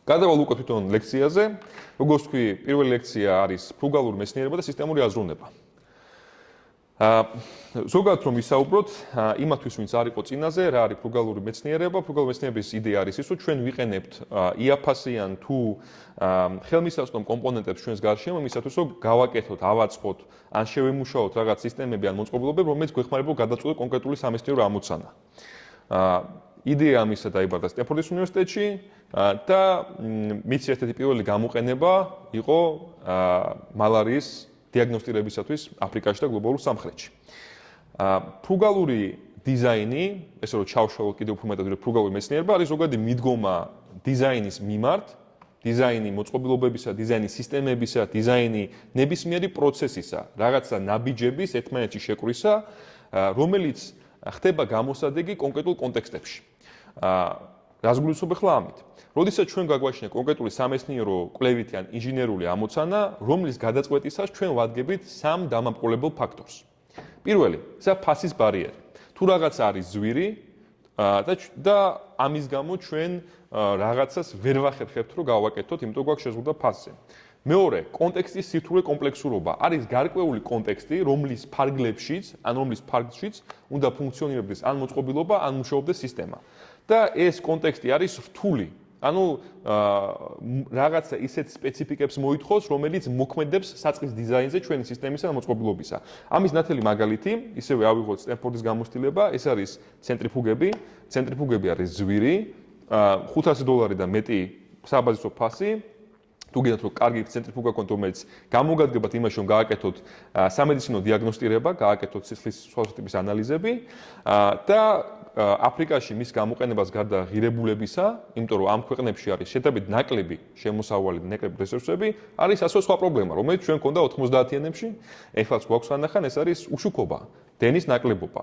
გადავალ უკვე თვითონ ლექციაზე. როგორც თქვი, პირველი ლექცია არის ფრუგალური მეცნიერება და სისტემური აზროვნება. ზოგადად რომ ვისაუბროთ, იმათვის ვინც არ იყო წინაზე, რა არის ფრუგალური მეცნიერება? ფრუგალური მეცნიერების იდეა არის ის, რომ ჩვენ ვიყენებთ იაფასიან თუ ხელმისაწვდომ კომპონენტებს ჩვენს გარშემო, იმისათვის რომ გავაკეთოთ, ავაწყოთ, ან შევიმუშაოთ რაღაც სისტემები ან მოწყობილობები, რომელიც გვეხმარება გადაწყვეტოთ კონკრეტული სამეცნიერო ამოცანა. იდეა ამისა დაიბადა სტენფორდის უნივერსიტეტში და მის ერთ-ერთი პირველი გამოყენება იყო მალარიის დიაგნოსტირებისათვის აფრიკაში და გლობალურ სამხრეთში. ფრუგალური დიზაინი, ესე რომ ჩავშალოთ კიდევ უფრო მეტად ფრუგალური მეცნიერება, არის ზოგადი მიდგომა დიზაინის მიმართ, დიზაინი მოწყობილობებისა, დიზაინის სისტემებისა, დიზაინი ნებისმიერი პროცესისა, რაღაცა ნაბიჯების ერთმანეთში შეკვრისა, რომელიც ხდება გამოსადეგი კონკრეტულ კონტექსტებში. რას გულისხმობ ახლა ამით? როდესაც ჩვენ გაგვაჩნია კონკრეტული სამეცნიერო კვლევითი ან ინჟინერული ამოცანა, რომლის გადაწყვეტისას ჩვენ ვადგებით სამ დამამყოლებელ ფაქტორს. პირველი, ეს ფასის ბარიერი. თუ რაღაც არის ზვირი და ამის გამო ჩვენ რაღაცას ვერ ვახერხებთ, რომ გავაკეთოთ, იმიტომ გვაქვს შეზღუდვა ფასზე. მეორე, კონტექსტის სირთულე კომპლექსურობა. არის გარკვეული კონტექსტი, რომლის ფარგლებშიც, ან რომლის ფარგლშიც უნდა ფუნქციონირებდეს ან მოწყობილობა, ან მუშაობდეს სისტემა. და ეს კონტექსტი არის რთული. ანუ რაღაცა ისეთ სპეციფიკებს მოითხოვს, რომელიც მოქმედებს საწყის დიზაინზე ჩვენი სისტემისა და მოწყობილობისა. ამის ნათელი მაგალითი, ისევე ავიღოთ სტენფორდის გამოცდილება, ეს არის ცენტრიფუგები. ცენტრიფუგები არის ზვირი, $500 და მეტი საბაზისო ფასი. თუ გინდათ რომ კარგი ცენტრიფუგა გქონდეთ, რომელიც გამოგადგებათ იმაში, რომ გააკეთოთ სამედიცინო დიაგნოსტირება, გააკეთოთ სისხლის სხვა ტიპის ანალიზები და აფრიკაში მის გამოყენებას გარდა ღირებულებისა, იმიტომ რომ ამ ქვეყნებში არის შედარებით ნაკლები შემოსავალი და ნაკლები რესურსები, არის ასევე სხვა პრობლემა, რომელიც ჩვენ გქონდა 90-იანებში, ეხლაც გვაქვს ანახან, ეს არის უშუქობა, დენის ნაკლებობა.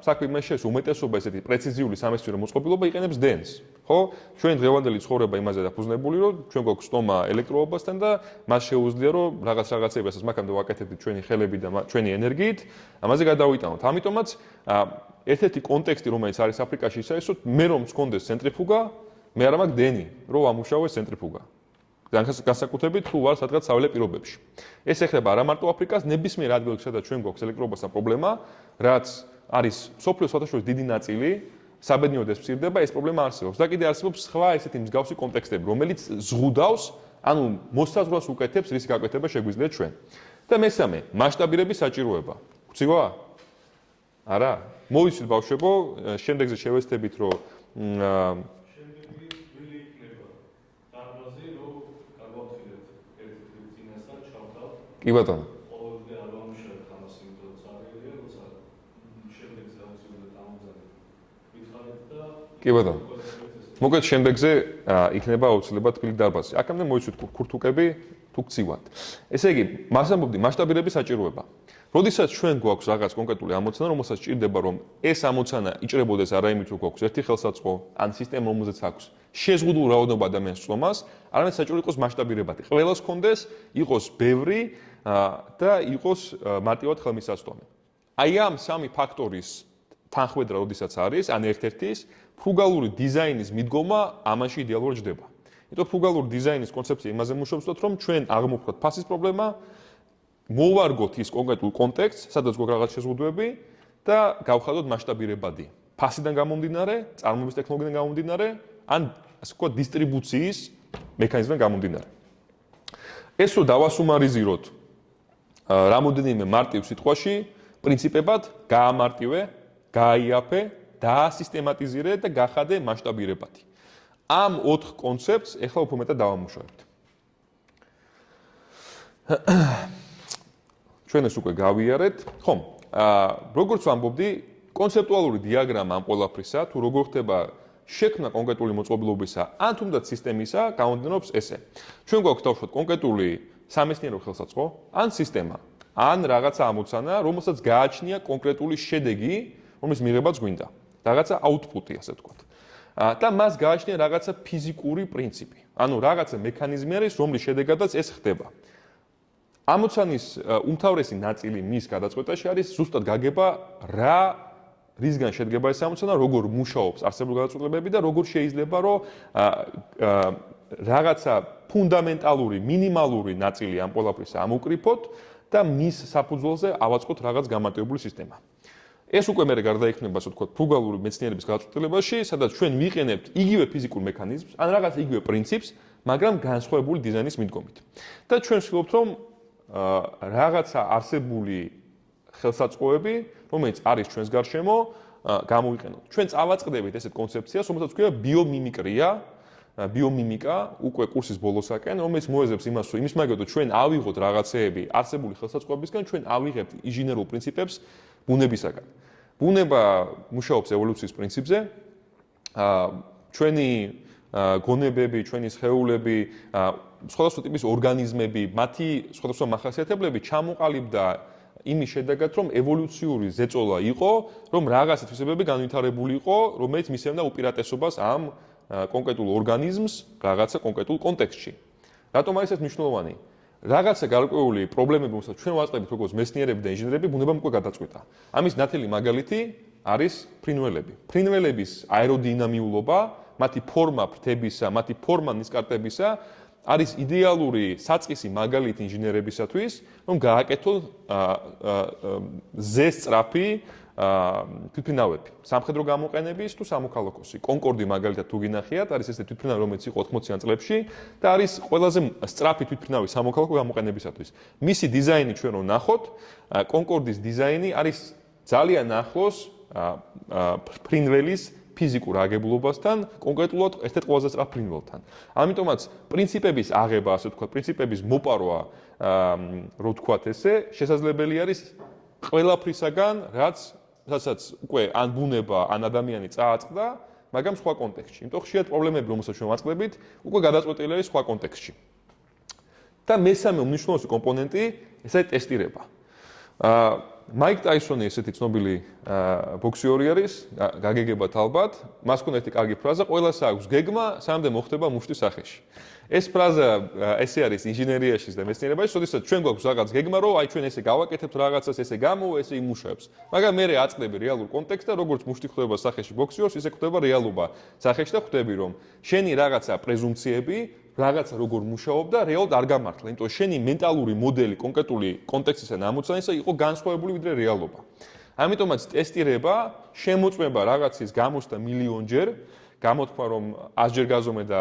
საქმე იმაში არის, უმეტესობა ესეთი პრეციზიული სამეცნიერო მოწყობილობა იყენებს დენს. ხო? ჩვენი დღევანდელი ცხოვრება იმაზე დაფუძნებული, რომ ჩვენ გვაქვს სტომა ელექტროობასთან და მას შეუძლია, რომ რაღაცებასაც მაგამდე ვაკეთებდით ჩვენი ხელებით და ჩვენი ენერგიით, ამაზე გადავიტანოთ. ამიტომაც ერთ-ერთი კონტექსტი, რომელიც არის აფრიკაში, ის არის, რომ მე რომ მქონდეს ცენტრიფუგა, მე არ მაქვს დენი, რომ ვამუშავოს ცენტრიფუგა. განსაკუთრებით თუ ვარ სადღაც საველე პირობებში. ეს ეხება არა მარტო აფრიკას, ნებისმიერ ადგილში, სადაც ჩვენ გვაქვს ელექტროობასთან პრობლემა, რაც არის სოფლიოს საერთაშორისო დიდი ნაწილი, საბედნიეროდ ეს მცირდება, ეს პრობლემა არსებობს. და კიდე არსებობს სხვა ესეთი მსგავსი კონტექსტები, რომელიც ზღუდავს, ანუ მოსაზღვრას უკეთებს, რის გაკეთება შეგვიძლია ჩვენ. და მესამე, მასშტაბირების საჭიროება. გწივა? არა? მოვიცით ბავშვებო, შემდეგზე შევეცდებით, რომ კი ბატონო. ყოველდღე არ ვამუშავებ ამას, იმიტომ რომ წარგელია, როცა შემდეგზე ავწიოთ ამოძალეთ. ვითხარით და კი ბატონო. მოკლედ შემდეგზე იქნება აუცილებლად თბილი დარბაზი. აქამდე მოიცვით ქურთუკები თუ გწივათ. ესე იგი, მას ამბობდი მასშტაბირების საჭიროება. როდესაც ჩვენ გვაქვს რაღაც კონკრეტული ამოცანა, რომელსაც ჭირდება, რომ ეს ამოცანა იჭრებოდეს არა იმით, რომ გვაქვს ერთი ხელსაწყო ან სისტემა, რომელზეც აქვს შეზღუდული რაოდენობა ადამიანს წვდომას, არამედ საჭირო იყოს მასშტაბირებადი. ყველას ჰქონდეს, იყოს ბევრი და იყოს მარტივად ხელმისაწვდომი. აი ამ სამი ფაქტორის თანხვედრა, როდესაც არის, ან ერთ-ერთის ფრუგალური დიზაინის მიდგომა ამაში იდეალურად ჯდება. იმიტომ ფრუგალური დიზაინის კონცეფცია იმაზე მუშაობს, რომ ჩვენ აღმოფხვრათ ფასის პრობლემა, მოვარგოთ ის კონკრეტულ კონტექსტს, სადაც გვაქვს რაღაც შეზღუდვები და გავხადოთ მასშტაბირებადი. ფასიდან გამომდინარე, წარმოების ტექნოლოგიიდან გამომდინარე, ან ასე ვთქვათ, დისტრიბუციის მექანიზმიდან გამომდინარე. ეს რო დავასუმარიზიროთ რამოდენიმე მარტივ სიტყვაში, პრინციპებად გაამარტივე, გააიაფე, დაასისტემატიზირე და გახადე მასშტაბირებადი. ამ 4 კონცეფტს ეხლა უფრო მეტად დავამუშავებთ. ჩვენ ეს უკვე გავიარეთ. ხომ, როგორც ვამბობდი, კონცეპტუალური დიაგრამა ამ ყველაფრისა, თუ როგორ ხდება შექმნა კონკრეტული მოწყობილობისა, ან თუნდაც სისტემისა, გამომდინარეობს ესე. ჩვენ გვაქვს დავუშვათ კონკრეტული სამეცნიერო ხელსაწყო, ან სისტემა, ან რაღაცა ამოცანა, რომელსაც გააჩნია კონკრეტული შედეგი, რომლის მიღებაც გვინდა. რაღაცა აუთპუტი, ასე ვთქვათ. და მას გააჩნია რაღაცა ფიზიკური პრინციპი. ანუ რაღაცა მექანიზმი არის, რომლის შედეგადაც ეს ხდება. ამოცანის უმთავრესი ნაწილი მის გადაწყვეტაში არის ზუსტად გაგება რისგან შედგება ეს ამოცანა, როგორ მუშაობს არსებული გადაწყვეტილებები და როგორ შეიძლება რომ რაღაცა ფუნდამენტალური, მინიმალური ნაწილი ამ ყველაფრისა ამოვკრიფოთ და მის საფუძველზე ავაწყოთ რაღაც გამარტივებული სისტემა. ეს უკვე მე გარდაიქმნება, ასე ვთქვათ, ფრუგალური მეცნიერების გაწყვეტილებაში, სადაც ჩვენ ვიყენებთ იგივე ფიზიკურ მექანიზმს, ან რაღაც იგივე პრინციპს, მაგრამ განსხვავებული დიზაინის მიდგომით. და ჩვენ ვცდილობთ, რომ რაღაცა არსებული ხელსაწყოები, რომელიც არის ჩვენს გარშემო, გამოვიყენოთ. ჩვენ წავაწყდებით ესეთ კონცეფციას, რომელსაც ქვია ბიომიმიკრია, ბიომიმიკა, უკვე კურსის ბოლოსაკენ, რომელიც მოეძებს იმას, რომ იმის მაგალითად ჩვენ ავიღოთ რაღაცეები არსებული ხელსაწყოებისგან, ჩვენ ავიღებთ ინჟინერულ პრინციპებს ბუნებისაგან. ბუნება მუშაობს ევოლუციის პრინციპზე. ჩვენი გონებები, ჩვენი სხეულები, სხვადასხვა ტიპის ორგანიზმები, მათი სხვადასხვა მახასიათებლები ჩამოყალიბდა იმის შედეგად, რომ ევოლუციური ზეწოლა იყო, რომ რაღაცა თვისებები განვითარებული იყო, რომელიც მისცემდა უპირატესობას ამ კონკრეტულ ორგანიზმს რაღაცა კონკრეტულ კონტექსტში. რატომ არის ეს მნიშვნელოვანი? რაღაცა გარკვეული პრობლემები, რომელსაც ჩვენ ვაწყდებით როგორც მეცნიერები და ინჟინერები, ბუნებამ უკვე გადაწყვეტა. ამის ნათელი მაგალითი არის ფრინველები. ფრინველების აეროდინამიულობა, მათი ფორმა ფრთებისა, მათი ფორმა ნისკარტებისა არის იდეალური საწყისი მაგალითი ინჟინერებისათვის, რომ გააკეთონ ზესწრაფი თვითმფრინავები, სამხედრო გამოყენების თუ სამოქალაქოსი. კონკორდი მაგალითად თუ გინახიათ, არის ესეთი თვითმფრინავი, რომელიც იყო 80-იან წლებში და არის ყველაზე სწრაფი თვითმფრინავი სამოქალაქო გამოყენებისათვის. მისი დიზაინი ჩვენ რომ ნახოთ, კონკორდის დიზაინი არის ძალიან ახლოს ფრინველის ფიზიკურ აგებლობასთან, კონკრეტულად ერთ-ერთ ყველაზე სწრაფ ფრინველთან. ამიტომაც პრინციპების აღება, ასე ვთქვათ, პრინციპების მოპარვა, რო ვთქვათ ესე, შესაძლებელი არის ყველაფრისაგან, რასაც უკვე ან ბუნება, ან ადამიანი წააწყდა, მაგრამ სხვა კონტექსტში. იმიტომ ხშირად პრობლემები, რომელსაც ჩვენ ვაწყდებით, უკვე გადაწყვეტილი არის სხვა კონტექსტში. და მესამე უმნიშვნელოვანესი კომპონენტი, ეს არის ტესტირება. მაიკ ტაისონი ესეთი ცნობილი ბოქსიორი არის, გაგეგებათ ალბათ, მას ჰქონდა ერთი კარგი ფრაზა, ყველას აქვს გეგმა, სამდე მოხდება მუშტის სახეში. ეს ფრაზა ესე არის ინჟინერიაში და მეცნიერებაში, როდესაც ჩვენ გვაქვს რაღაც გეგმა, რომ აი ჩვენ ესე გავაკეთებთ რაღაცას, ესე გამოვა, ესე იმუშავებს. მაგრამ მე აწყდები რეალურ კონტექსტს და როგორც მუშტი ხდება სახეში ბოქსიორს, ისე ხდება რეალობა სახეში და ხვდები, რომ შენი რაღაცა პრეზუმპციები რაღაცა როგორ მუშაობდა, რეალურად არ გამართლა. იმიტომ შენი მენტალური მოდელი კონკრეტული კონტექსტისა და ამოცანისა იყო განსხვავებული ვიდრე რეალობა. ამიტომაც ტესტირება, შემოწმება რაღაცის გამოსდა მილიონჯერ, გამოთქვა რომ 100-ჯერ გაზომე და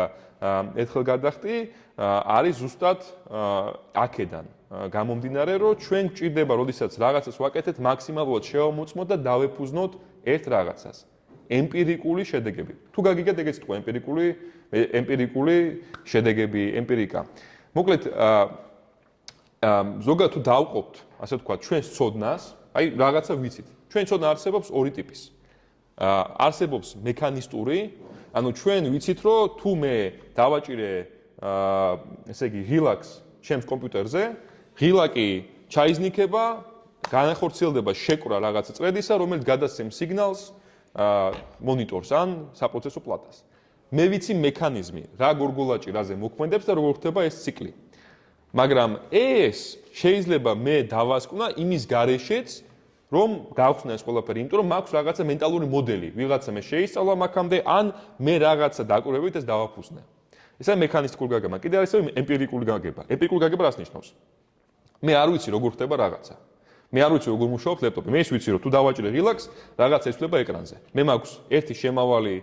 ერთხელ გადახტი, არის ზუსტად აქედან გამომდინარე, რომ ჩვენ გვჭირდება, როდესაც რაღაცას ვაკეთებთ, მაქსიმალურად შევამოწმოთ და დავეფუძნოთ ერთ რაღაცას. ემპირიკული შედეგები. თუ გაგიგეთ ეგეც თქვა ემპირიკული შედეგები, ემპირიკა. მოკლედ ზოგადად თუ დავყოფთ, ასე ვთქვათ, ჩვენს ცოდნას, აი რაღაცა ვიცით. ჩვენი ცოდნა არსებობს ორი ტიპის. არსებობს მექანისტური, ანუ ჩვენ ვიცით, რომ თუ მე დავაჭირე ესე იგი ღილაკს ჩემს კომპიუტერზე, ღილაკი ჩაიზნიქება, განახორციელდება შეკვრა რაღაცა წრედისა, რომელიც გადასცემს სიგნალს მონიტორს ან საპროცესო პლატას. მე ვიცი მექანიზმი, რა გორგოლაჭი რაზე მოქმედებს და როგორ ხდება ეს ციკლი. მაგრამ ეს შეიძლება მე დავასკვნა იმის გარეშეც, რომ გავხსნა ეს ყველაფერი, იმიტომ რომ მაქვს რაღაცა მენტალური მოდელი, ვიღაცა მე შეისწავლა მაგამდე, ან მე რაღაცა დაკვირვებით ეს დავაფუძნე. ესაა მექანისტიკური გაგება. კიდე არის ემპირიკული გაგება. ემპირიკული გაგება რას ნიშნავს? მე არ ვიცი როგორ ხდება რაღაცა. მე არ ვიცი როგორ მუშაობს ლეპტოპი. მე ის ვიცი რომ თუ დავაჭრე რილაქს, რაღაცა იცვლება ეკრანზე. მე მაქვს ერთი შემავალი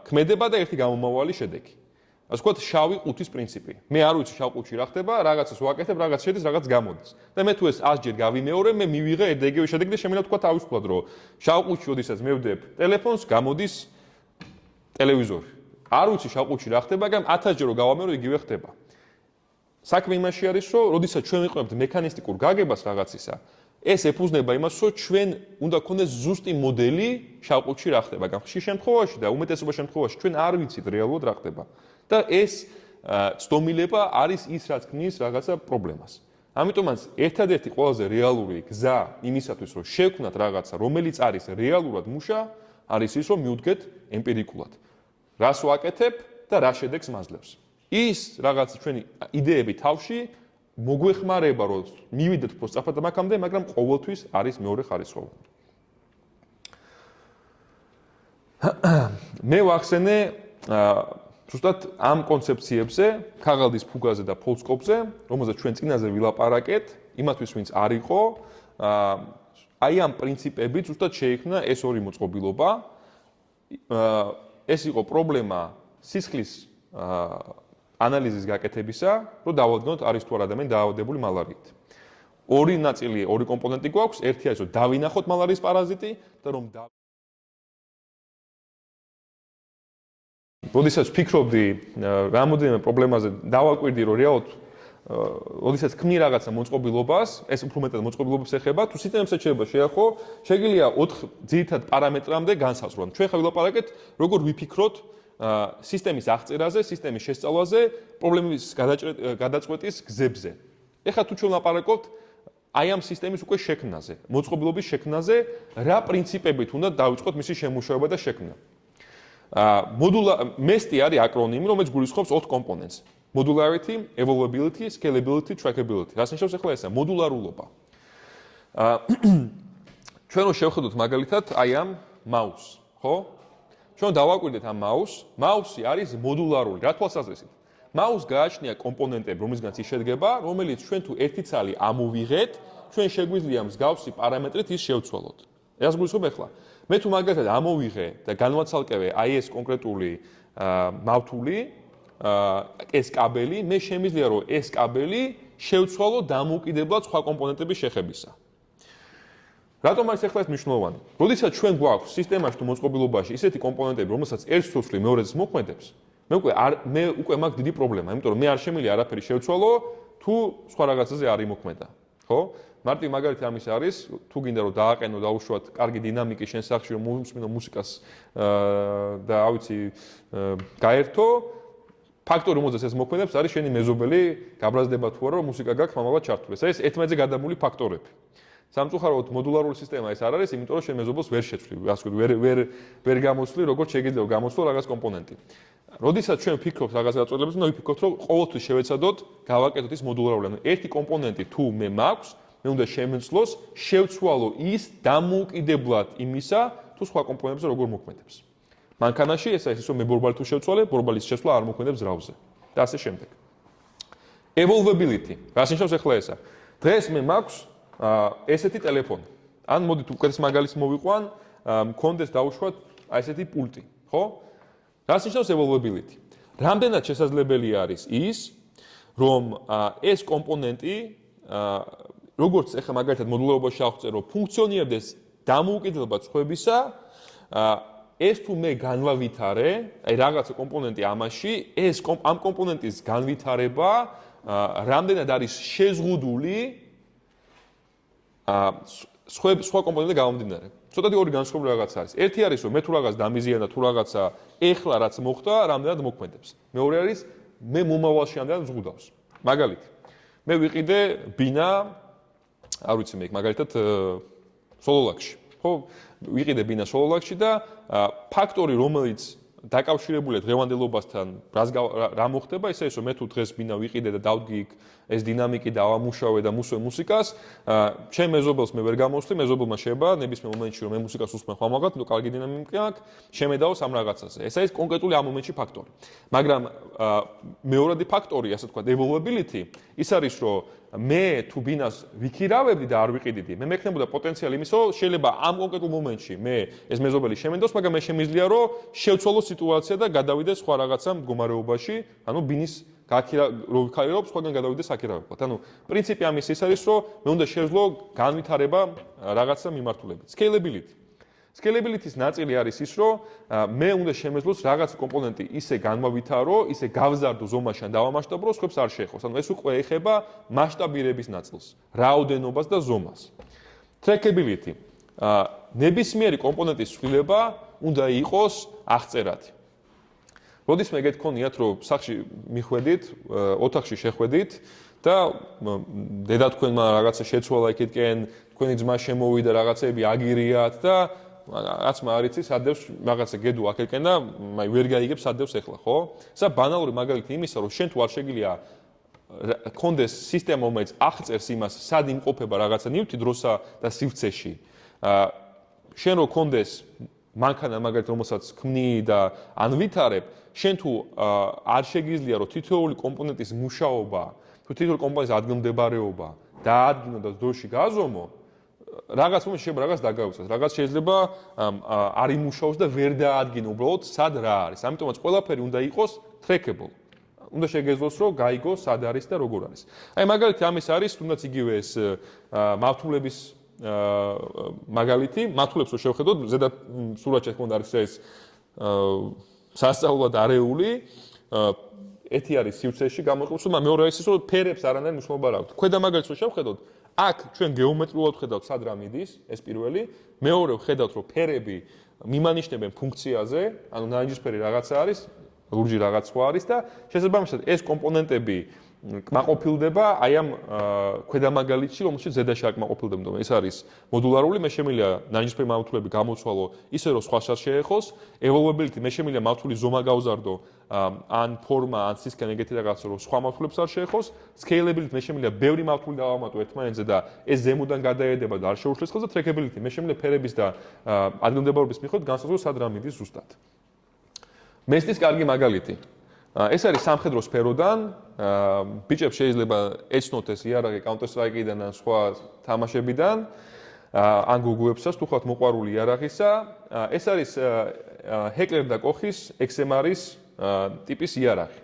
ქმედება და ერთი გამომავალი შედეგი. ასე ვთქვათ, შავი ყუთის პრინციპი. მე არ ვიცი შავ ყუთში რა ხდება, რაღაცას ვაკეთებ, რაღაც შედის, რაღაც გამოდის. და მე თუ ეს 100-ჯერ გავიმეორე, მე მივიღე ეგრევე შედეგი და შემიძლია თქვა თავისუფლად, რომ შავ ყუთში როდესაც მე ვდებ ტელეფონს, გამოდის ტელევიზორი. არ ვიცი შავ ყუთში რა ხდება, მაგრამ 1000-ჯერ რო გავამეორე, იგივე ხდება. საქმე იმაში არის, რომ როდესაც ჩვენ ვიყენებთ მექანისტიკურ გაგებას რაღაცისა, ეს ეფუძნება იმას, რომ ჩვენ უნდა გქონდეს ზუსტი მოდელი შავ ყუთში რა ხდება. მაგრამ ხშირ შემთხვევაში და უმეტესობა შემთხვევაში ჩვენ არ ვიცით რეალურად რა ხდება. და ეს ცდომილება არის ის, რაც ქმნის რაღაცა პრობლემას. ამიტომაც ერთადერთი ყველაზე რეალური გზა იმისათვის, რომ შევქმნათ რაღაცა, რომელიც არის რეალურად მუშა, არის ის, რომ მივდგეთ ემპირიკულად. რას ვაკეთებ და რა შედეგს მაძლევს. ის რაღაცა ჩვენი იდეები თავში მოგვეხმარება, რომ მივიდეთ უფრო სწრაფად მაგამდე, მაგრამ ყოველთვის არის მეორე ხარისხოვანი. მე ვახსენე ზუსტად ამ კონცეფციებზე, ქაღალდის ფუგაზე და ფოლსკოპზე, რომელზეც ჩვენ წინაზე ვილაპარაკეთ, იმათვის ვინც არ იყო, აი ამ პრინციპებით ზუსტად შეიქმნა ეს ორი მოწყობილობა. ეს იყო პრობლემა სისხლის ანალიზის გაკეთებისა, რომ დავადგინოთ არის თუ არა ადამიანი დაავადებული მალარიით. ორი ნაწილი, ორი კომპონენტი გვაქვს, ერთი არის რომ დავინახოთ მალარიის პარაზიტი და რომ როდესაც ვფიქრობდი რამოდენიმე პრობლემაზე, დავაკვირდი რომ რეალურად როდესაც ქმნი რაღაცა მოწყობილობას, ეს უფრო მეტად მოწყობილობას ეხება, თუ სისტემებსაც შეიძლება შეახო, შეგიძლია 4 ძირითად პარამეტრამდე განსაზღვროთ. ჩვენ ხა ვილაპარაკეთ, როგორ ვიფიქროთ სისტემის აღწერაზე, სისტემის შესწავლაზე, პრობლემის გადაწყვეტის გზებზე. ეხლა თუ ჩვენ ვლაპარაკობთ აი ამ სისტემის უკვე შექმნაზე, მოწყობილობის შექმნაზე, რა პრინციპებით უნდა დავიწყოთ მისი შემუშავება და შექმნა. MEST არის აკრონიმი, რომელიც გულისხმობს 4 კომპონენტს. Modularity, evolvability, scalability, trackability. რაც ნიშნავს ახლა ესა, მოდულარულობა. ჩვენ რო შევხედოთ მაგალითად აი ამ მაუსს, ხო? ჩვენ დავაკვირდეთ ამ მაუსს, მაუსი არის მოდულარული, რა თვალსაზრისით? მაუსს გააჩნია კომპონენტები, რომლისგანაც ის შედგება, რომელიც ჩვენ თუ ერთი ცალი ამოვიღეთ, ჩვენ შეგვიძლია მსგავსი პარამეტრით ის შევცვალოთ. ეს გულისხმობ ახლა. მე თუ მაგალითად ამოვიღე და განვაცალკევე აი ეს კონკრეტული მავთული, ეს კაბელი, მე შემიძლია რომ ეს კაბელი შევცვალო დამოუკიდებლად სხვა კომპონენტების შეხებისა. რატომ არის ახლა ეს მნიშვნელოვანი? როდესაც ჩვენ გვაქვს სისტემაში თუ მოწყობილობაში ისეთი კომპონენტები, რომელსაც ერთ სულს მეორეც მოქმედებს, მე უკვე მაქვს დიდი პრობლემა, იმიტომ რომ მე არ შემიძლია არაფერი შევცვალო, თუ სხვა რაღაცაზე არ იმოქმედა, ხო? მარტივ მაგალითი ამის არის, თუ გინდა რომ დააყენო, დაუშვათ კარგი დინამიკი შენ სახლში, რომ მოусმინო მუსიკას და ავიცი გაერთო, ფაქტორი, რომელზეც ეს მოქმედებს, არის შენი მეზობელი, გაბრაზდება თუ არა, რომ მუსიკა გაქვს, მამალად ჩართული. ეს არის ერთმანეთზე გადამული ფაქტორები. სამწუხაროდ მოდულარული სისტემა ეს არ არის, იმიტომ რომ შენ მეზობელს ვერ შეცვლი, ასე ვთქვი, ვერ გამოსვლი, როგორც შეიძლება გამოსვლო რაღაც კომპონენტი. როდესაც ჩვენ ვფიქრობთ რაღაც გაწყვეტილებას, უნდა ვიფიქროთ, რომ ყოველთვის შევეცადოთ, გავაკეთოთ ის მოდულარული. ანუ ერთი კომპონენტი თუ მე მაქვს, მე უნდა შემეცვლოს, შევცვალო ის დამოუკიდებლად იმისა, თუ სხვა კომპონენტებზე როგორ მოქმედებს. მანქანაში ეს არის ის, რომ მე ბორბალი თუ შევცვალე, ბორბალის შესვლა არ მოქმედებს ზრავზე. და ასე შემდეგ. Evolvability. რას ნიშნავს ახლა ესა? დღეს მე მაქვს ესეთი ტელეფონი. ან მოდით უკეთეს მაგალითს მოვიყვან, მქონდეს დაუშვათ აი ესეთი პულტი, ხო? რას ნიშნავს evolvability? რამდენად შესაძლებელი არის ის, რომ ეს კომპონენტი, როგორც ახლა მაგალითად მოდულარობაში აღწერ, რომ ფუნქციონირდეს დამოუკიდებლად სხვებისა, ეს თუ მე განვავითარე, აი რაღაცა კომპონენტი ამაში, ეს ამ კომპონენტის განვითარება რამდენად არის შეზღუდული სხვა კომპონენტზე გამომდინარე. ცოტათი ორი განსხვავებული რაღაც არის. ერთი არის, რომ მე თუ რაღაც დამიზიანდა, თუ რაღაცა ეხლა რაც მოხდა, რამდენად მოქმედებს. მეორე არის, მე მომავალში რამდენად ზღუდავს. მაგალითი, მე ვიყიდე ბინა, არ ვიცი მე, მაგალითად სოლოლაკში. ხო, ვიყიდე ბინა სოლოლაკში და ფაქტორი, რომელიც დაკავშირებულია დღევანდელობასთან, რა მოხდება, ისე ის, რომ მე თუ დღეს ბინა ვიყიდე და დავდგი ეს დინამიკი და ავამუშავე და მუსვე მუსიკას, ჩემ მეზობელს მე ვერ გამოსვლი, მეზობელმა შეება ნებისმიერ მომენტში, რომ მე მუსიკას უსმენ ხვალ-მაგალ, ნუ კარგი დინამიკა აქვს, შემედაოს ამ რაღაცაზე. ეს არის კონკრეტული ამ მომენტში ფაქტორი. მაგრამ მეორადი ფაქტორი, ასე ვთქვათ, evolvability, ის არის, რომ მე თუ ბინას ვიქირავებდი და არ ვიყიდიდი, მე მექნებოდა პოტენციალი იმის, რომ შეიძლება ამ კონკრეტულ მომენტში მე ეს მეზობელი შემენდოს, მაგრამ მე შემიძლია რომ შევცვალო სიტუაცია და გადავიდე სხვა რაღაცა მდგომარეობაში, ანუ ბინის რო ვიქარავ, სხვაგან გადავიდე საქირავებლად. ანუ პრინციპი ამის ის არის, რომ მე უნდა შევძლო განვითარება რაღაცა მიმართულებით. Scalability-ის ნაწილი არის ის, რომ მე უნდა შემეძლოს რაღაც კომპონენტი ისე განმავითარო, ისე გავზარდო ზომაში ან დავამასშტაბო, რომ სხვებს არ შეეხოს. ანუ ეს უკვე ეხება მასშტაბირების ნაწილს, რაოდენობას და ზომას. Trackability. ნებისმიერი კომპონენტის ცვლილება უნდა იყოს აღწერათი. როდის მე გეთქონიათ, რომ სახლში მიხვედით, ოთახში შეხვედით და დედა თქვენმა რაღაცა შეცვალა იქითკენ, თქვენი ძმა შემოვიდა, რაღაცები აგირიათ და რაც მარიცი სადევს რაღაცა გედო აქეთკენ და აი ვერ გაიგებს სადევს ახლა, ხო? სა ბანალური მაგალითი იმისა, რომ შენ თუ არ შეგიძლია კონდეს სისტემა, რომელიც აღწერს იმას, სად იმყოფება რაღაცა ნივთი დროსა და სივრცეში. შენ რო კონდეს მანქანა მაგალითად რომელსაც ქმნი და ან ვითარებ, შენ თუ არ შეგიძლია რომ თითოეული კომპონენტის მუშაობა, თუ თითოეული კომპონენტის ადგილმდებარეობა დაადგინო და დროში გააზომო, რაღაც მომენტში შეიძლება რაღაც დაგავიწყოს, რაღაც შეიძლება არ იმუშაოს და ვერ დაადგინო უბრალოდ სად რა არის. ამიტომაც ყველაფერი უნდა იყოს trackable. უნდა შეგეძლოს რომ გაიგოს სად არის და როგორ არის. აი მაგალითი ამის არის თუნდაც იგივე ეს მავთულების მაგალითი, მავთულებს რო შევხედოთ, ზედათ სურათში თქო არის ეს სასწაულად არეული, ერთი არის სივრცეში გამოყენებული, მაგრამ მეორე არის ის რომ ფერებს არანაირი მნიშვნელობა არ აქვს. ქვედა მაგალითს რო შევხედოთ, აქ ჩვენ გეომეტრიულად ვხედავთ სად რა მიდის, ეს პირველი, მეორე ვხედავთ რომ ფერები მიმანიშნებენ ფუნქციაზე, ანუ ნარინჯისფერი რაღაცა არის, ლურჯი რაღაც სხვა არის და შესაბამისად ეს კომპონენტები კმაყოფილდება აი ამ ქვედა მაგალითში, რომელშიც ზედაში არ კმაყოფილდება. ეს არის მოდულარული, მე შემიძლია ნარინჯისფერი მავთულები გამოცვალო ისე რომ სხვასაც შეეხოს, evolvability მე შემიძლია მავთულის ზომა გავზარდო ან ფორმა, ან სისქენ ეგეთი რაღაცა რომ სხვა მავთულებს არ შეეხოს, scalability მე შემიძლია ბევრი მავთული დავამატო ერთმანეთზე და ეს ზემოდან გადაედება და არ შეუშლის ხელს და trackability მე შემიძლია ფერების და ადგილმდებარეობის მიხედვით განსაზღვრო სად რა მიდის ზუსტად. მესტის კარგი მაგალითი. ეს არის სამხედრო სფეროდან, ბიჭებს შეიძლება ეცნოთ ეს იარაღი Counter-Strike-დან ან სხვა თამაშებიდან, ან გუგუებსაც თუ ხართ მოყვარული იარაღისა, ეს არის Heckler და Koch-ის XMR-ის ტიპის იარაღი.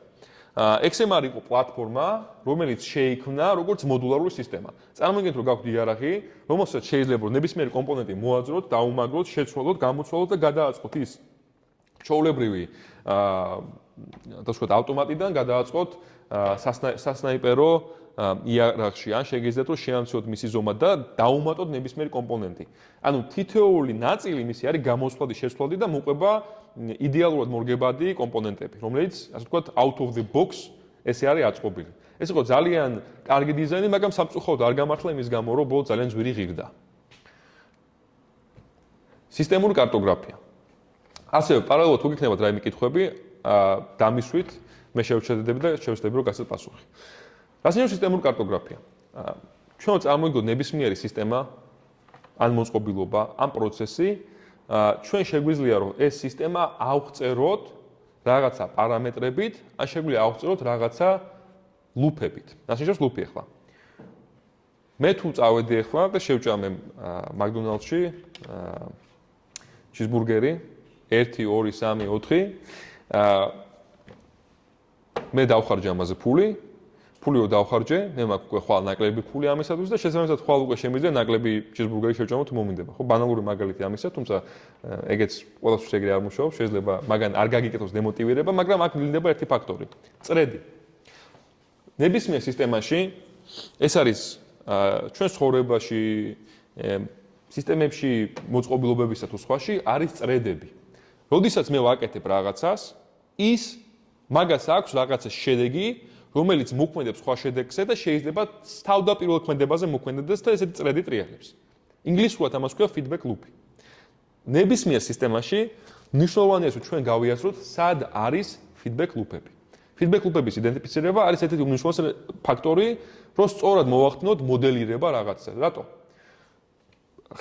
XMR იყო პლატფორმა, რომელიც შეიქმნა როგორც მოდულარული სისტემა. წარმოგიდგენთ რომ გაქვთ იარაღი, რომელსაც შეიძლება რომ ნებისმიერი კომპონენტი მოაძროთ, დაუმაგროთ, შეცვალოთ, გამოცვალოთ და გადააწყოთ ის ჩაოლებრივი და თქვა ავტომატიდან გადააწყოთ სასნაიპერო იარაღში ან შეგიძლიათ რომ შეამციროთ მისი ზომა და დაუმატოთ ნებისმიერი კომპონენტი. ანუ თითოეული ნაწილი მისი არის გამოსვლადი, შეცვლადი და მოყვება იდეალურად მორგებადი კომპონენტები, რომელიც ასე ვთქვათ out of the box ესე არის აწყობილი. ეს იყო ძალიან კარგი დიზაინი, მაგრამ სამწუხაროდ არ გამართლა იმის გამო, რომ ბოლოს ძალიან ძვირი ღირდა. სისტემური კარტოგრაფია. ასევე პარალელურად თუ გიქნებათ რაიმე კითხვები, დამისვით, მე შევჩერდები და შევეცდები რომ გასცეთ პასუხი. რას ნიშნავს სისტემური კარტოგრაფია? ჩვენ წარმოვიდგინოთ ნებისმიერი სისტემა, ან მოწყობილობა, ან პროცესი, ჩვენ შეგვიძლია რომ ეს სისტემა ავღწეროთ რაღაცა პარამეტრებით, ან შეგვიძლია ავღწეროთ რაღაცა ლუფებით. რას ნიშნავს ლუფი ახლა? მე თუ წავედი ახლა და შევჭამე მაკდონალდსში ჩიზბურგერი 1, 2, 3, 4 მე დავხარჯე ამაზე ფული რო დავხარჯე, მე მაქვს უკვე ხვალ ნაკლები ფული ამისათვის და შესაბამისად ხვალ უკვე შემიძლია ნაკლები ჩიზბურგერი შევჭამო თუ მომინდება. ხო, ბანალური მაგალითი ამისა, თუმცა ეგეც ყველასთვის ეგრე არ მუშაობს, შეიძლება მაგან არ გაგიკეთოს დემოტივირება, მაგრამ აქ ვლინდება ერთი ფაქტორი. წრედი. ნებისმიერ სისტემაში ეს არის ჩვენ ცხოვრებაში, სისტემებში მოწყობილობებისა თუ სხვაში არის წრედები. როდესაც მე ვაკეთებ რაღაცას, ის მაგას აქვს რაღაცა შედეგი, რომელიც მოქმედებს სხვა შედეგზე და შეიძლება თავდაპირველ ქმედებაზე მოქმედდეს და ესეთი წრედი ტრიალებს. ინგლისურად ამას ქვია feedback loop-ი. ნებისმიერ სისტემაში მნიშვნელოვანია რომ ჩვენ გავიაზროთ, სად არის feedback loop-ები. feedback loop-ების იდენტიფიცირება არის ერთ-ერთი უმნიშვნელოვანესი ფაქტორი, რომ სწორად მოვახდინოთ მოდელირება რაღაცაზე. რატო?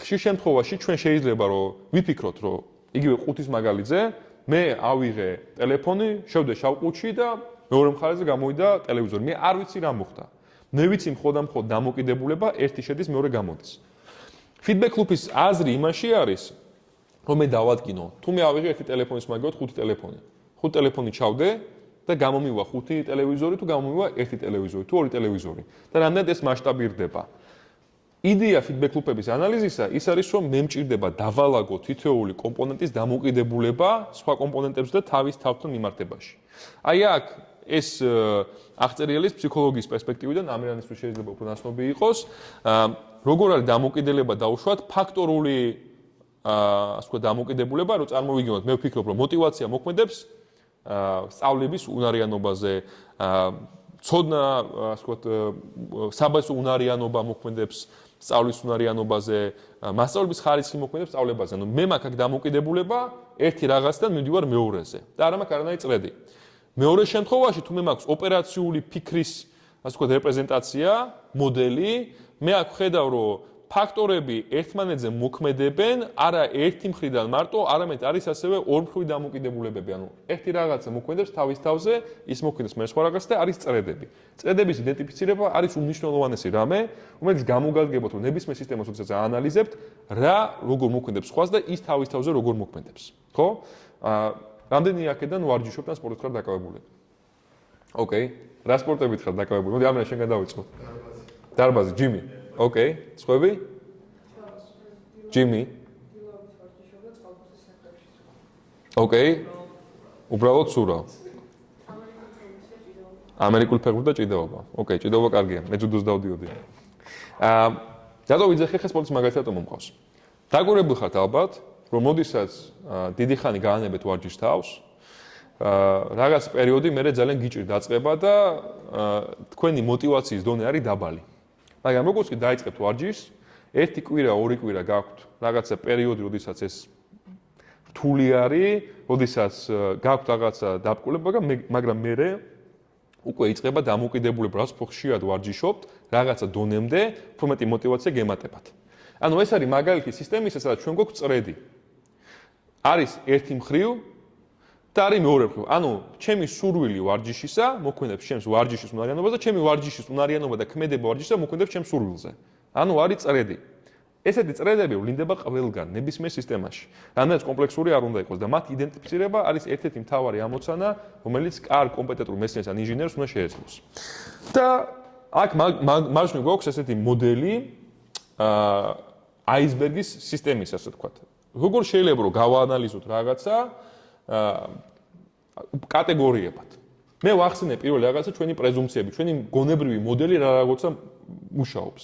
ხშირ შემთხვევაში ჩვენ შეიძლება რომ ვიფიქროთ, რომ იგივე ყუთის მაგალითზე, მე ავიღე ტელეფონი, შევდე შავ ყუთში და მეორე მხარეზე გამოვიდა ტელევიზორი. მე არ ვიცი რა მოხდა. მე ვიცი მხოლოდ დამოკიდებულება, ერთი შედის, მეორე გამოდის. feedback loop-ის აზრი იმაში არის, რომ მე დავადგინო, თუ მე ავიღე ერთი ტელეფონის მაგალითად 5 ტელეფონი. 5 ტელეფონი ჩავდე და გამომივა 5 ტელევიზორი, თუ გამომივა 1 ტელევიზორი, თუ 2 ტელევიზორი. და რამდენად ეს მასშტაბირდება. იდეა feedback loop-ების ანალიზისა ის არის, რომ მე მჭირდება დავალაგო თითოეული კომპონენტის დამოკიდებულება სხვა კომპონენტებზე და თავის თავთან მიმართებაში. აი აქ ეს აღწერილის ფსიქოლოგიის პერსპექტივიდან ამერანისთვის შეიძლება უფრო ნაცნობი იყოს, როგორ არის დამოკიდებულება დაუშვათ ფაქტორული ასე ვთქვათ დამოკიდებულება, რომ წარმოვიდგინოთ, მე ვფიქრობ, რომ мотиваცია მოქმედებს სწავლების უნარიანობაზე, ცოდნა, ასე ვთქვათ, საბაზო უნარიანობა მოქმედებს სწავლის უნარიანობაზე, მასწავლების ხარისხი მოქმედებს სწავლებაზე. ანუ მე მაქვს აქ დამოკიდებულება ერთი რაღაციდან მივდივარ მეორეზე და არ მაქვს არანაირი წრედი. მეორე შემთხვევაში თუ მე მაქვს ოპერაციული ფიქრის, ასე ვთქვათ, რეპრეზენტაცია, მოდელი, მე აქ ხედავ, რომ ფაქტორები ერთმანეთზე მოქმედებენ არა ერთი მხრიდან მარტო, არამედ არის ასევე ორმხრივი დამოკიდებულებები. ანუ ერთი რაღაცა მოქმედებს თავის თავზე, ის მოქმედებს მე სხვა რაღაცა და არის წრედები. წრედების იდენტიფიცირება არის უმნიშვნელოვანესი რამე, რომელიც გამოგადგებოთ, რომ ნებისმიერ სისტემას როდესაც აანალიზებთ, რა როგორ მოქმედებს სხვას და ის თავის თავზე როგორ მოქმედებს. ხო? რამდენი აქედან ვარჯიშობთ ან სპორტით ხარ დაკავებული? ოკეი. რა სპორტებით ხარ დაკავებული? მოდი ამერე შენ გადავიწყო. დარბაზი, ჯიმი. ოკეი. სხვები? ჯიმი. ოკეი. უბრალოდ სურა. ამერიკული ფეხბურთი და ჭიდაობა. ოკეი, ჭიდაობა კარგია. მე ჯუდოს დავდიოდი. რატო ვიძახი ხე სპორტის მაგალითად მომყავს? დაგვირებული ხართ ალბათ, რომ მოდისაც დიდი ხანი გაანებეთ ვარჯიშს თავს, რაღაც პერიოდი მერე ძალიან გიჭირ დაწყება და თქვენი мотиваციის დონე არის დაბალი. მაგრამ როგორც კი დაიწყებთ ვარჯიშს, ერთი კვირა, ორი კვირა გაქვთ რაღაცა პერიოდი, როდესაც ეს რთული არის, როდესაც გაქვთ რაღაცა დაბკულება, მაგრამ მერე უკვე იწყება დამოკიდებულება, რაც ხშირად ვარჯიშობთ, რაღაცა დონემდე, უფრო მეტი мотиваცია გემატებათ. ანუ ეს არის მაგალითი სისტემისა, სადაც ჩვენ გვაქვს წრედი. არის ერთი მხრივ და არის მეორე მხრივ. ანუ ჩემი სურვილი ვარჯიშისა მოქმედებს ჩემს ვარჯიშის უნარიანობას და ჩემი ვარჯიშის უნარიანობა და ქმედება ვარჯიშისა მოქმედებს ჩემს სურვილზე. ანუ არის წრედი. ესეთი წრედები ვლინდება ყველგან, ნებისმიერ სისტემაში. რამაც კომპლექსური არ უნდა იყოს და მათ იდენტიფიცირება არის ერთ-ერთი მთავარი ამოცანა, რომელიც კარგ კომპეტენტურ მეცნიერს ან ინჟინერს უნდა შეეძლოს. და აქ მარჯვნივ გვაქვს ესეთი მოდელი აისბერგის სისტემის, ასე ვთქვათ. როგორ შეიძლება რომ გავაანალიზოთ რაღაცა კატეგორიებად. მე ვახსენე პირველი რაღაცა ჩვენი პრეზუმპციები, ჩვენი გონებრივი მოდელი რაღაცა მუშაობს.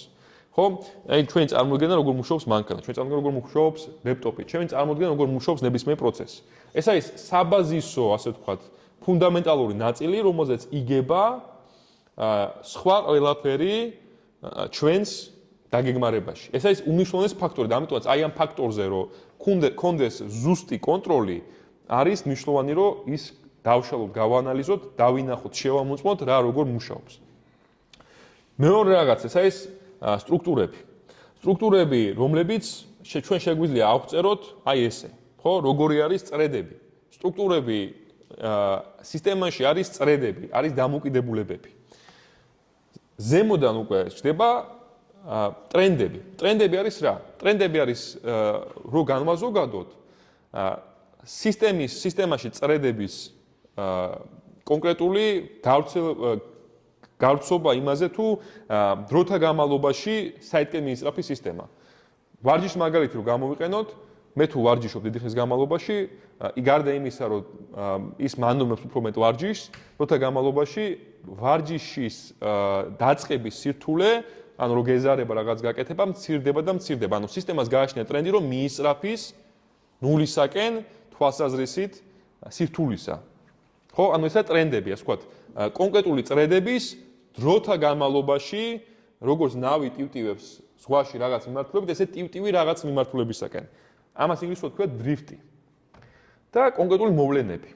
ხო? აი ჩვენი წარმოდგენა როგორ მუშაობს მანქანა, ჩვენი წარმოდგენა როგორ მუშაობს ლეპტოპი, ჩვენი წარმოდგენა როგორ მუშაობს ნებისმიერ პროცესი. ეს არის საბაზისო, ასე ვთქვათ, ფუნდამენტალური ნაწილი, რომელზეც იგება სხვა ყველაფერი ჩვენს დაგეგმარებაში. ეს არის უმნიშვნელოვანესი ფაქტორი და ამიტომაც აი ამ ფაქტორზე რომ კონდეს ზუსტი კონტროლი არის მნიშვნელოვანი რომ ის დავშალოთ, გავაანალიზოთ, დავინახოთ, შევამოწმოთ რა როგორ მუშაობს. მეორე რაღაც ეს არის სტრუქტურები. სტრუქტურები, რომლებიც ჩვენ შეგვიძლია ავწეროთ აი ესე, ხო, როგორი არის წრედები. სტრუქტურები სისტემაში არის წრედები, არის დამოკიდებულებები. ზემოდან უკვე ჩდება ტრენდები. ტრენდები არის რა? ტრენდები არის რო განვაზოგადოთ სისტემაში წრედების კონკრეტული გავრცობა იმაზე თუ დროთა განმავლობაში საერთოდ მიისწრაფი სისტემა. ვარჯიშის მაგალითი რო გამოვიყენოთ, მე თუ ვარჯიშობ დიდი ხნის განმავლობაში, გარდა იმისა, რომ ის მანდომებს უფრო მეტ ვარჯიშს, დროთა განმავლობაში ვარჯიშის დაწყების სირთულე, ანუ რო გეზარება რაღაც გაკეთება, მცირდება და მცირდება. ანუ სისტემას გააჩნია ტრენდი, რომ მიისწრაფის ნულისაკენ თვალსაზრისით სირთულისა. ხო, ანუ ესა ტრენდები, ასე ვთქვათ, კონკრეტული წრედების დროთა განმავლობაში, როგორც ნავი ტივტივებს ზღვაში რაღაც მიმართულებით, ესე ტივტივი რაღაც მიმართულებისაკენ. ამას ინგლისურად ქვია დრიფტი. და კონკრეტული მოვლენები.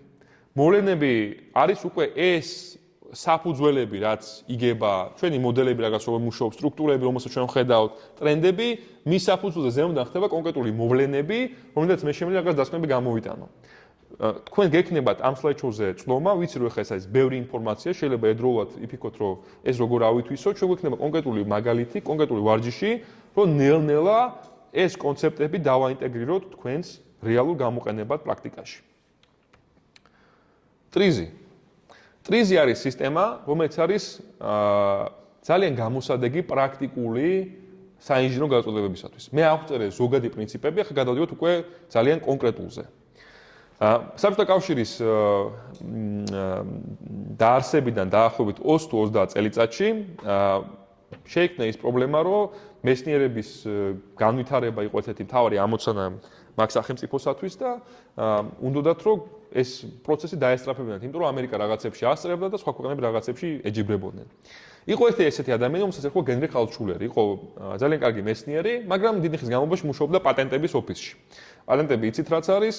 მოვლენები არის უკვე ეს საფუძველები, რაც იგება, ჩვენი მოდელები რაღაც როგორ მუშაობს, სტრუქტურები, რომელსაც ჩვენ ხედავთ, ტრენდები, მის საფუძველზე ზემოდან ხდება კონკრეტული მოვლენები, რომელთაც მე შემიძლია რაღაც დასკვნები გამოვიტანო. თქვენ გექნებათ ამ სლაიდშოუზე წლომა, ვიცი რომ ეხლა ეს არის ბევრი ინფორმაცია, შეიძლება ერთდროულად იფიქოთ, რომ ეს როგორ ავითვისოთ, ჩვენ გვექნება კონკრეტული მაგალითი, კონკრეტული ვარჯიში, რომ ნელ-ნელა ეს კონცეპტები დავაინტეგრიროთ თქვენს რეალურ გამოყენებად პრაქტიკაში. ტრიზი. ტრიზი არის სისტემა, რომელიც არის ძალიან გამოსადეგი პრაქტიკული საინჟინრო გაწოდებებისათვის. მე ავწერე ზოგადი პრინციპები, ახლა გადავდივართ უკვე ძალიან კონკრეტულზე. საბჭოთა კავშირის დაარსებიდან დაახლოებით 20 თუ 30 წელიწადში შეიქმნა ის პრობლემა, რომ მეცნიერების განვითარება იყო ერთ-ერთი მთავარი ამოცანა მაგ სახელმწიფოსათვის და უნდათ რომ ეს პროცესი დაესწრაფებინათ, იმიტომ რომ ამერიკა რაღაცებში ასწრებდა და სხვა ქვეყნები რაღაცებში ეჯიბრებოდნენ. იყო ესეთი ადამიანი, რომელსაც ერქვა გენრიხ ალტშულერი, იყო ძალიან კარგი მეცნიერი, მაგრამ დიდი ხნის განმავლობაში მუშაობდა პატენტების ოფისში. პატენტები იცით რაც არის?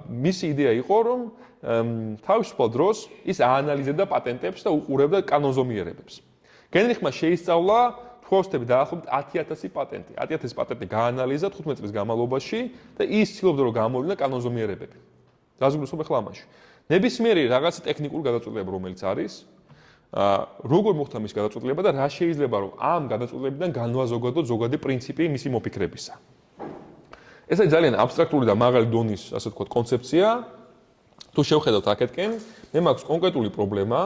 მისი იდეა იყო, რომ თავისუფალ დროს ის აანალიზებდა პატენტებს და უყურებდა კანონზომიერებებს. გენრიხმა შეისწავლა შუაოსნები დაახლოებით 10,000 პატენტი. 10,000 პატენტი გაანალიზა 15 წლის განმავლობაში და ის ცდილობდა რომ გამოვინა კანონზომიერებები. დაზგვრისობ ახლა ამაში. ნებისმიერი რაღაცა ტექნიკური გადაწყვეტილება რომელიც არის, როგორ მოხდა მის გადაწყვეტილება და რა შეიძლება რომ ამ გადაწყვეტილებიდან განვაზოგადოთ ზოგადი პრინციპი მისი მოფიქრებისა. ეს არის ძალიან აბსტრაქტული და მაღალი დონის, ასე ვთქვათ, კონცეფცია. თუ შევხედავთ აქეთკენ, მე მაქვს კონკრეტული პრობლემა,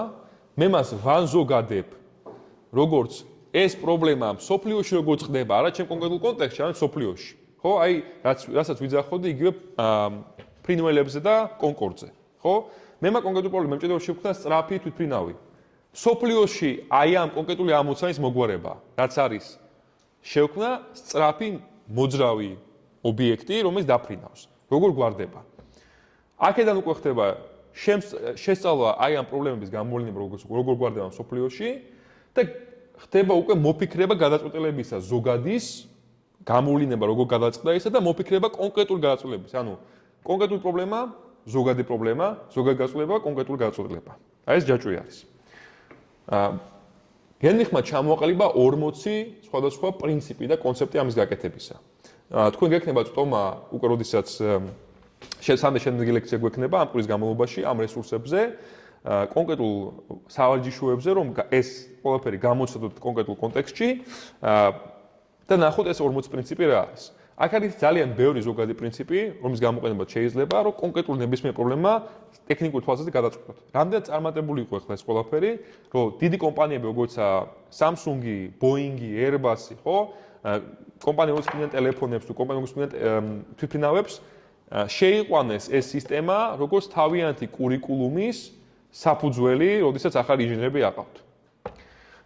მე მას ვანზოგადებ, როგორც ეს პრობლემა სოფლიოში როგორ ხდება, არა ჩემ კონკრეტულ კონტექსტში, არამედ სოფლიოში. ხო, აი, რასაც ვიძახოდი იგივე ფრინველებზე და კონკორდზე. ხო? მე მაქვს კონკრეტული პრობლემა, მე მჭირდება შევქმნა სწრაფი თვითმფრინავი. სოფლიოში აი ამ კონკრეტული ამოცანის მოგვარება, რაც არის შევქმნა სწრაფი მოძრავი ობიექტი, რომელიც დაფრინავს. როგორ გვარდება? აქედან უკვე ხდება შესწავლა აი ამ პრობლემების გამოვლენა, როგორ გვარდება სოფლიოში და ხდება უკვე მოფიქრება გადაწყვეტილებისა ზოგადის გამოვლინება როგორ გადაწყდა ისა და მოფიქრება კონკრეტული გადაწყვეტილების. ანუ კონკრეტული პრობლემა, ზოგადი პრობლემა, ზოგადი გადაწყვეტილება, კონკრეტული გადაწყვეტილება. აი ეს ჯაჭვი არის. გენმიხმა ჩამოაყალიბა 40 სხვადასხვა პრინციპი და კონცეფტი ამის გაკეთებისა. თქვენ გექნებათ სტომა უკვე როდესაც შემდეგი ლექცია გვექნება ამ კვირის განმავლობაში ამ რესურსებზე, კონკრეტულ სავალჯიშოებზე, რომ ეს ყველაფერი გამოცადოთ კონკრეტულ კონტექსტში და ნახოთ ეს 40 პრინციპი რა არის. აქ არის ძალიან ბევრი ზოგადი პრინციპი, რომლის გამოყენებაც შეიძლება, რომ კონკრეტული ნებისმიერ პრობლემა ტექნიკური თვალსაზრისით გადაწყვეტოთ. რამდენად წარმატებული იყო ახლა ეს ყველაფერი, რომ დიდი კომპანიები როგორიცაა Samsung-ი, Boeing-ი, Airbus-ი, ხო? კომპანიები როგორც მიდიან ტელეფონებს თუ კომპანიები როგორც მიდიან თვითმფრინავებს, შეიყვანეს ეს სისტემა როგორც თავიანთი კურიკულუმის საფუძველი, როდესაც ახალი ინჟინერები აყავთ.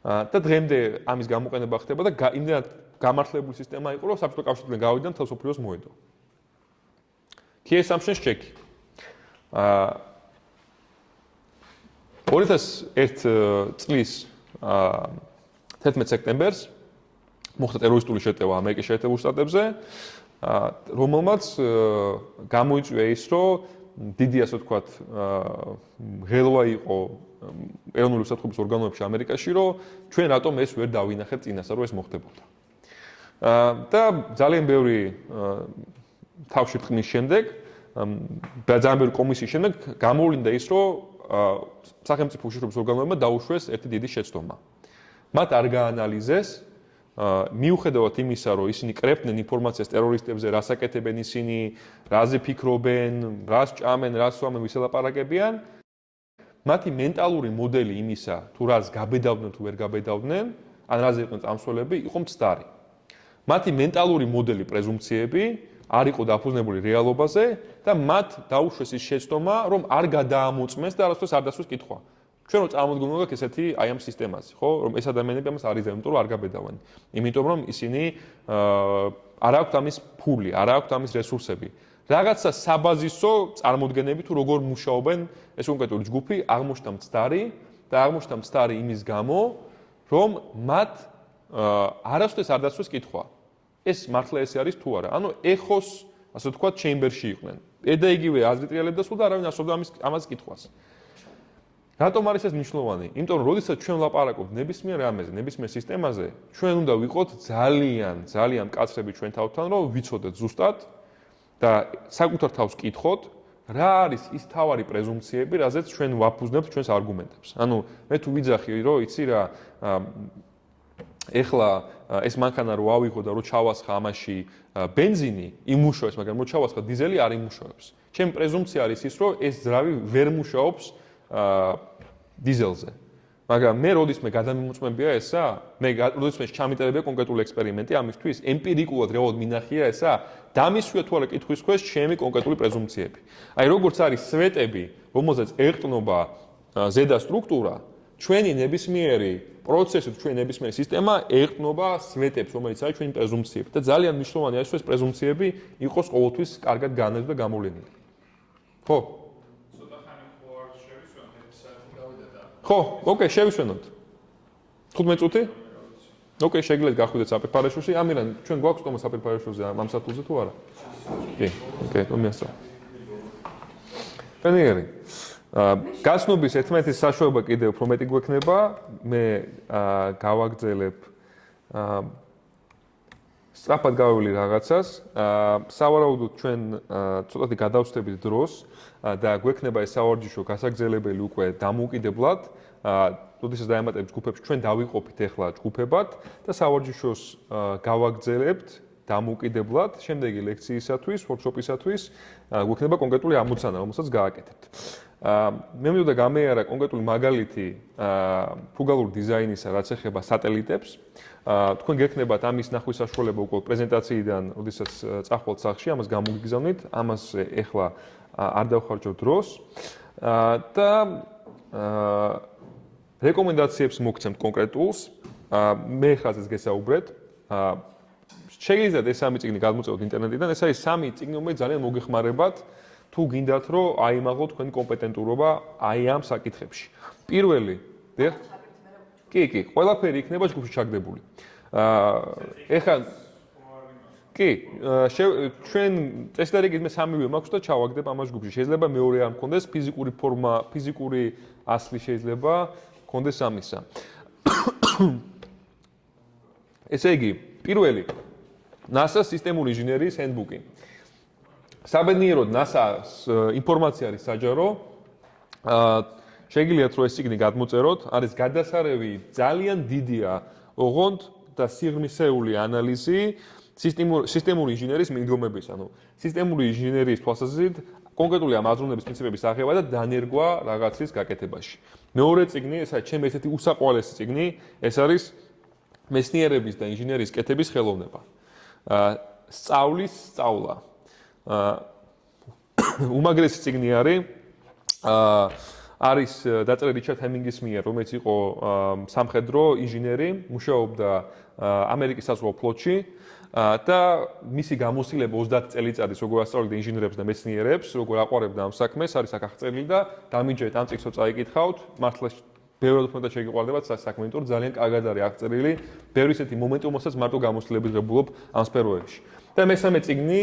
და დღემდე ამის გამოყენება ხდება და იმდენად გამართლებული სისტემა იყო, რომ საბჭოთა კავშირიდან გავიდა და მთელ სოფლიოს მოედო. Key assumptions check. 2001 წლის 11 სექტემბერს მოხდა ტერორისტული შეტევა ამერიკის შეერთებულ შტატებზე, რომელმაც გამოიწვია ის, რომ დიდი ასე ვთქვათ, ღელვა იყო ეროვნული უსაფრთხოების ორგანოებში ამერიკაში, რომ ჩვენ რატომ ეს ვერ დავინახეთ წინასწარ, რომ ეს მოხდებოდა. და ძალიან ბევრი თავშეწყნის შემდეგ, ძალიან ბევრი კომისიის შემდეგ გამოვლინდა ის, რომ სახელმწიფო უშიშროების ორგანოებმა დაუშვეს ერთი დიდი შეცდომა. მათ არ გაანალიზეს მიუხედავად იმისა, რომ ისინი კრებდნენ ინფორმაციას ტერორისტებზე, რას აკეთებენ ისინი, რაზე ფიქრობენ, რას ჭამენ, რას სვამენ, ვის ელაპარაკებიან, მათი მენტალური მოდელი იმისა, თუ რას გაბედავდნენ თუ ვერ გაბედავდნენ, ან რაზე იყვნენ წამსვლელები, იყო მცდარი. მათი მენტალური მოდელი პრეზუმპციები არ იყო დაფუძნებული რეალობაზე და მათ დაუშვეს ის შეცდომა, რომ არ გადაამოწმეს და არასდროს არ დასვეს კითხვა. ჩვენ რო წარმოგვიდგენთ მაგ ესეთი აი ამ სისტემაზე, ხო, რომ ეს ადამიანები ამას არ იზრდებიან, იმიტომ რომ არ გაბედავენ. იმიტომ რომ ისინი არ აქვთ ამის ფული, არ აქვთ ამის რესურსები. რაღაცა საბაზისო წარმოდგენები თუ როგორ მუშაობენ ეს კონკრეტული ჯგუფი აღმოჩნდა მცდარი და აღმოჩნდა მცდარი იმის გამო, რომ მათ არასდროს არ დასვეს კითხვა. ეს მართლა ესე არის თუ არა? ანუ ეხოს, ასე ვთქვათ, ჩემბერში იყვნენ. ედა იგივე აზრით რეალებდა სულ და არავინ არ სწორდა ამას კითხვას. რატომ არის ეს მნიშვნელოვანი? იმიტომ რომ როდესაც ჩვენ ვლაპარაკობთ ნებისმიერ რამეზე, ნებისმიერ სისტემაზე, ჩვენ უნდა ვიყოთ ძალიან მკაცრები ჩვენ თავთან, რომ ვიცოდეთ ზუსტად და საკუთარ თავს კითხოთ, რა არის ის თავარი პრეზუმპციები, რაზეც ჩვენ ვაფუძნებთ ჩვენს არგუმენტებს. ანუ მე თუ ვიძახი, რომ იცი რა, ეხლა ეს მანქანა რო ავიღო და რო ჩავასხა ამაში ბენზინი, იმუშავებს, მაგრამ რო ჩავასხა დიზელი არ იმუშავებს. ჩემი პრეზუმპცია არის ის, რომ ეს ძრავი ვერ მუშაობს დიზელზე. მაგრამ მე როდისმე გადამიმოწმებია ესა, მე როდისმე ჩამიტარებია კონკრეტული ექსპერიმენტი ამისთვის, ემპირიკულად რეალურად მინახია ესა, დამისვია თუ არა კითხვის ქვეშ ჩემი კონკრეტული პრეზუმპციები. აი როგორც არის სვეტები, რომელზეც ერტყნობა ზედა სტრუქტურა, ჩვენი ნებისმიერი პროცესი, ჩვენი ნებისმიერი სისტემა ერტყნობა სვეტებს, რომელიც არის ჩვენი პრეზუმპციები და ძალიან მნიშვნელოვანი არის, რომ ეს პრეზუმპციები იყოს ყოველთვის კარგად განაზრდა და გამოვლენილი. ხო? ხო, ოკეი, შევისვენოთ. 15 წუთი? ოკეი, შეგიძლიათ გახვიდეთ საპირფარეშოში. ამირან, ჩვენ გვაქვს თომა საპირფარეშოზე ამ სათულზე თუ არა? კი, ოკეი, მომიასწრო. პენიერი. გაცნობის ერთმანეთის საშუალება კიდევ უფრო მეტი გვექნება. მე გავაგრძელებ სწრაფად გავევლიე რაღაცას, სავარაუდოდ ჩვენ ცოტათი გადავწყვეტებით დროს და გვექნება ეს სავარჯიშო გასაგრძელებელი უკვე დამოუკიდებლად, როდესაც დაემატებით ჯგუფებს ჩვენ დავიყოფით ახლა ჯგუფებად და სავარჯიშოს გავაგრძელებთ დამოუკიდებლად, შემდეგი ლექციისათვის, ვორქშოპისათვის გვექნება კონკრეტული ამოცანა, რომელსაც გააკეთებთ. მე მინდოდა გამეარა კონკრეტული მაგალითი ფრუგალური დიზაინისა, რაც ეხება სატელიტებს. თქვენ გექნებათ ამის ნახვის საშუალება უკვე პრეზენტაციიდან, როდესაც წახვალთ სახლში, ამას გამოგიგზავნით, ამას ეხლა არ დავხარჯავ დროს და რეკომენდაციებს მოგცემთ კონკრეტულს. მე ხაზს გესაუბრეთ. შეგიძლიათ ეს სამი წიგნი გადმოწევოთ ინტერნეტიდან, ეს არის სამი წიგნი, რომელიც ძალიან მოგეხმარებათ თუ გინდათ რომ აიმაღოთ თქვენი კომპეტენტურობა აი ამ საკითხებში. პირველი, კი, ყველაფერი იქნება ჯგუფში ჩაგდებული. ეხლა კი, ჩვენ წესდარიგით მე სამივე მაქვს და ჩავაგდებ ამას ჯგუფში. შეიძლება მეორე არ მქონდეს ფიზიკური ფორმა, ფიზიკური ასლი შეიძლება მქონდეს ამისა. ესე იგი, პირველი NASA სისტემური ინჟინერიის ჰენდბუკი. საბედნიეროდ NASA-ს ინფორმაცია არის საჯარო. შეგიძლიათ რომ ეს წიგნი გადმოწეროთ, არის გადასარევი ძალიან დიდია ოღონდ და სიღრმისეული ანალიზი სისტემური ინჟინერიის მიდგომების, ანუ სისტემური ინჟინერიის თვალსაზრისით კონკრეტული ამ აზროვნების პრინციპების აღება და დანერგვა რაღაცის გაკეთებაში. მეორე წიგნი, ეს არის ჩემი ესეთი უსაყვარლესი წიგნი, ეს არის მეცნიერების და ინჟინერიის კეთების ხელოვნება. სწავლის სწავლა. უმაგრესი წიგნი არის დაწერილი რიჩარდ ჰემინგის მიერ, რომელიც იყო სამხედრო ინჟინერი, მუშაობდა ამერიკის საზღვაო ფლოტში და მისი გამოცდილება 30 წელიწადის როგორ ასწავლიდა ინჟინერებს და მეცნიერებს, როგორ აყვარებდა ამ საქმეს, არის აქ აღწერილი და დამიჯერეთ ამ წიგნს წაიკითხავთ, მართლა ბევრად უფრო და შეგიყვარდებათ საქმე, იმიტომ რომ ძალიან კარგად არის აღწერილი, ბევრი ისეთი მომენტი, რომელსაც მარტო გამოცდილებით ღებულობ ამ სფეროებში. და მესამე წიგნი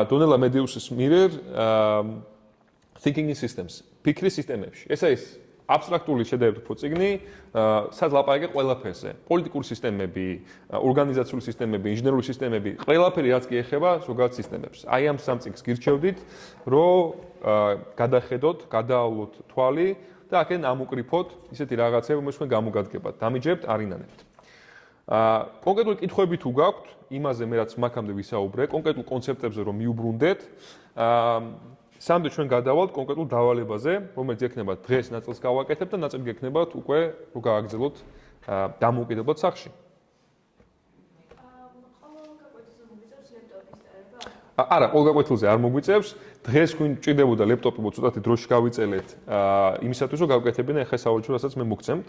დონელა მედიუსის მიერ Thinking in Systems, ფიქრის სისტემებში. ეს არის აბსტრაქტული შედევრი წიგნი, სადაც ლაპარაკია ყველაფერზე. პოლიტიკური სისტემები, ორგანიზაციული სისტემები, ინჟინერული სისტემები, ყველაფერი რაც კი ეხება ზოგადად სისტემებს. აი ამ სამ წიგნს გირჩევდით, რომ გადახედოთ, გადაავლოთ თვალი და აქედან ამოკრიფოთ ისეთი რაღაცები, რომელსაც თქვენ გამოგადგებათ. დამიჯერებთ, არ ინანებთ. კონკრეტული კითხვები თუ გაქვთ, იმაზე მე რაც მაქამდე ვისაუბრე, კონკრეტულ კონცეპტებზე რომ მიუბრუნდეთ, სამდე ჩვენ გადავალთ კონკრეტულ დავალებაზე, რომელიც ექნება დღეს ნაწილს გავაკეთებთ და ნაწილი გექნებათ უკვე რომ გააგრძელოთ დამოუკიდებლად სახლში. არა, ყოველ გაკვეთილზე არ მოგვიწევს. დღეს თქვენ ჭირდებოდა ლეპტოპი, ცოტათი დროში გავიწელეთ იმისათვის, რომ გავკეთებინა ახლა საუბრობ, რასაც მე მოგცემთ.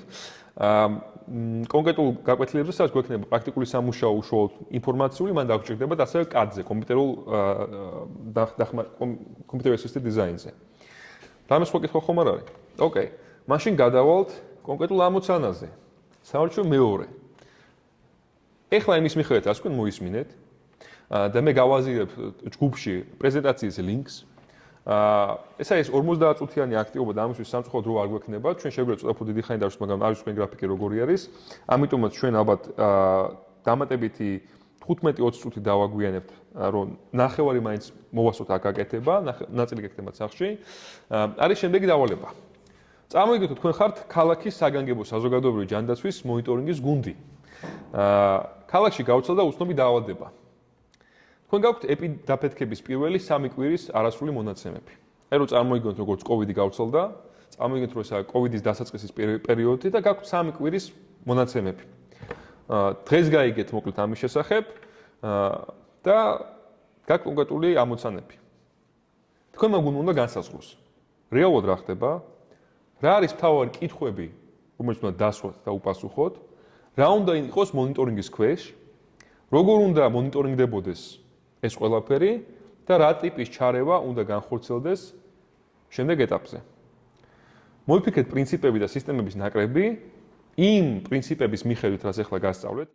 კონკრეტულ გაკვეთილებზე სადაც გვექნება პრაქტიკული სამუშაო უშუალოდ ინფორმაციული, მან დაგჭირდებათ ასევე კადზე, კომპიუტერულ კომპიუტერულ სისტემ დიზაინზე. რამე სხვა კითხვა ხომ არ არის? ოკეი. მაშინ გადავალთ კონკრეტულ ამოცანაზე. საერთოდ მეორე. ეხლა იმის მიხედვით, რაც თქვენ მოისმინეთ, და მე გავაზიარებ ჯგუფში პრეზენტაციის ლინკს. ეს არის 50 წუთიანი აქტივობა და ამისთვის სამწუხაროდ რო არ გვექნება, ჩვენ შეგვიძლია ცოტა უფრო დიდი ხანი დავშოთ, მაგრამ არის თქვენი გრაფიკი როგორი არის. ამიტომაც ჩვენ ალბათ დამატებითი 15-20 წუთი დავაგვიანებთ, რომ ნახევარი მაინც მოვასწროთ აქ აკეთება, ნაწილი გექნებათ სახლში. არის შემდეგი დავალება. წარმოიდგინეთ, თქვენ ხართ ქალაქის საგანგებო საზოგადოებრივი ჯანდაცვის მონიტორინგის გუნდი. ქალაქში გავრცელდა უცნობი დაავადება. თქვენ გაქვთ ეპიდაფეთქების პირველი 3 კვირის არასრული მონაცემები. აი რომ წარმოიდგინოთ როგორც COVID-ი გავრცელდა, წარმოიდგინეთ რომ ეს COVID-ის დასაწყისის პერიოდი და გაქვთ 3 კვირის მონაცემები. დღეს გაიგეთ მოკლედ ამის შესახებ და გაქვთ კონკრეტული ამოცანები. თქვენმა გუნდმა უნდა განსაზღვროს. რეალურად რა ხდება? რა არის მთავარი კითხვები, რომელსაც უნდა დასვათ და უპასუხოთ? რა უნდა იყოს მონიტორინგის ქვეშ? როგორ უნდა მონიტორინგდებოდეს ეს ყველაფერი და რა ტიპის ჩარევა უნდა განხორციელდეს შემდეგ ეტაპზე. მოიფიქრეთ პრინციპები და სისტემების ნაკრები იმ პრინციპების მიხედვით, რაც ახლა გასწავლეთ.